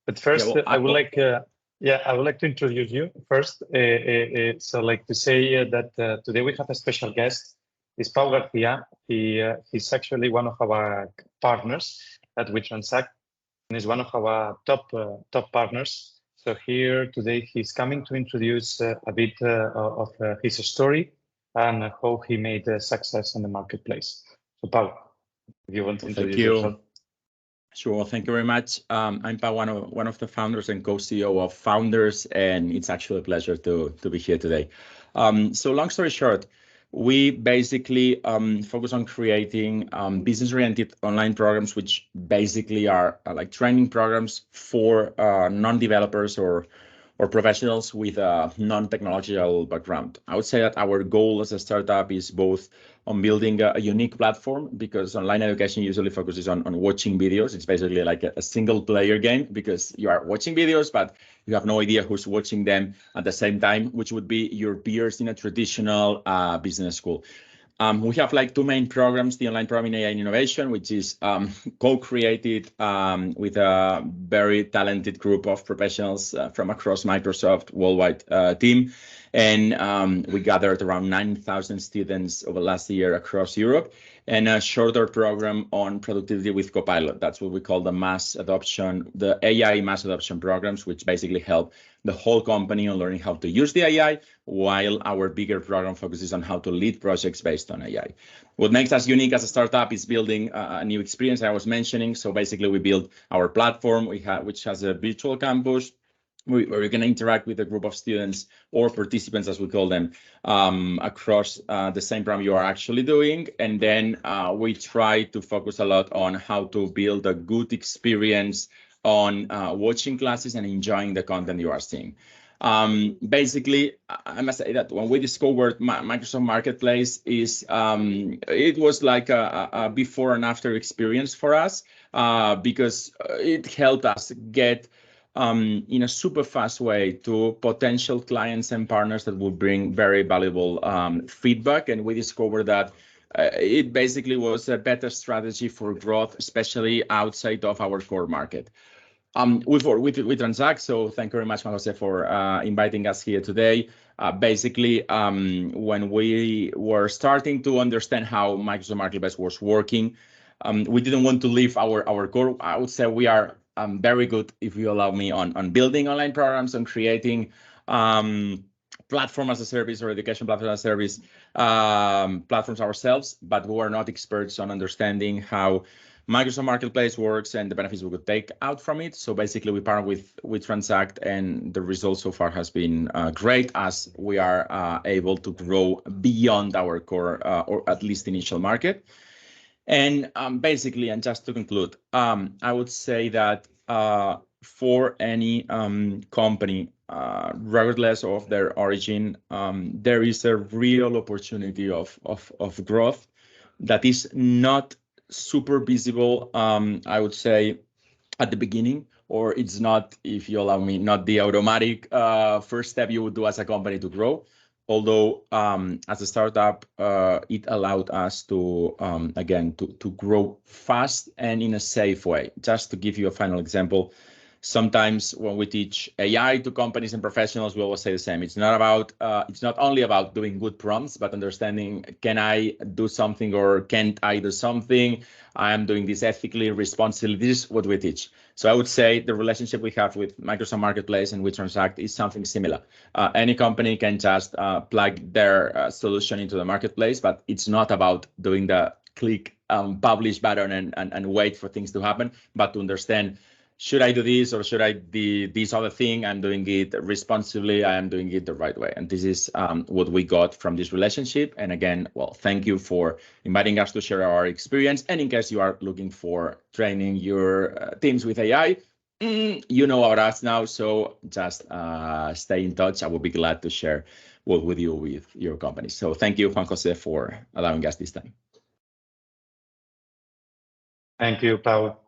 But first, I would like to introduce you first. So like to say that today we have a special guest. It's Pau Garcia. He's actually one of our partners at WeTransact, and is one of our top partners. So here today he's coming to introduce a bit of his story and how he made success in the marketplace. So Pau, if you want to introduce yourself. Sure, thank you very much. I'm Pau, one of the founders and co-CEO of Founderz, and it's actually a pleasure to be here today. So long story short, we basically focus on creating business-oriented online programs, which basically are like training programs for non-developers or professionals with a non-technological background. I would say that our goal as a startup is both on building a unique platform, because online education usually focuses on watching videos. It's basically like a single player game, because you are watching videos, but you have no idea who's watching them at the same time, which would be your peers in a traditional business school. We have like two main programs: the online program in AI and innovation, which is co-created with a very talented group of professionals from across Microsoft worldwide team. And we gathered around 9,000 students over last year across Europe, and a shorter program on productivity with Copilot. That's what we call the mass adoption, the AI mass adoption programs, which basically help the whole company on learning how to use the AI, while our bigger program focuses on how to lead projects based on AI. What makes us unique as a startup is building a new experience I was mentioning. So basically we build our platform, which has a virtual campus, where you can interact with a group of students or participants, as we call them, across the same program you are actually doing. And then we try to focus a lot on how to build a good experience on watching classes and enjoying the content you are seeing. Basically, I must say that when we discovered Microsoft Marketplace, it was like a before and after experience for us, because it helped us get in a super fast way to potential clients and partners that will bring very valuable feedback. And we discovered that it basically was a better strategy for growth, especially outside of our core market. With WeTransact, so thank you very much, Jose, for inviting us here today. Basically, when we were starting to understand how Microsoft Marketplace was working, we didn't want to leave our core. I would say we are very good, if you allow me, on building online programs, on creating platform as a service or education platform as a service platforms ourselves, but we are not experts on understanding how Microsoft Marketplace works and the benefits we could take out from it. So basically we partner with WeTransact, and the results so far has been great, as we are able to grow beyond our core or at least initial market. And basically, and just to conclude, I would say that for any company, regardless of their origin, there is a real opportunity of growth that is not super visible, I would say, at the beginning, or it's not, if you allow me, not the automatic first step you would do as a company to grow. Although as a startup, it allowed us to, again, to grow fast and in a safe way. Just to give you a final example, sometimes when we teach AI to companies and professionals, we always say the same. It's not only about doing good prompts, but understanding, can I do something or can't I do something? I am doing this ethically, responsibly. This is what we teach. So I would say the relationship we have with Microsoft Marketplace and WeTransact is something similar. Any company can just plug their solution into the marketplace, but it's not about doing the click publish button and wait for things to happen, but to understand, should I do this or should I do this other thing? I'm doing it responsibly. I am doing it the right way. And this is what we got from this relationship. And again, well, thank you for inviting us to share our experience. And in case you are looking for training your teams with AI, you know about us now. So just stay in touch. I will be glad to share with you with your company. So thank you, Juan Jose, for allowing us this time. Thank you, Pau.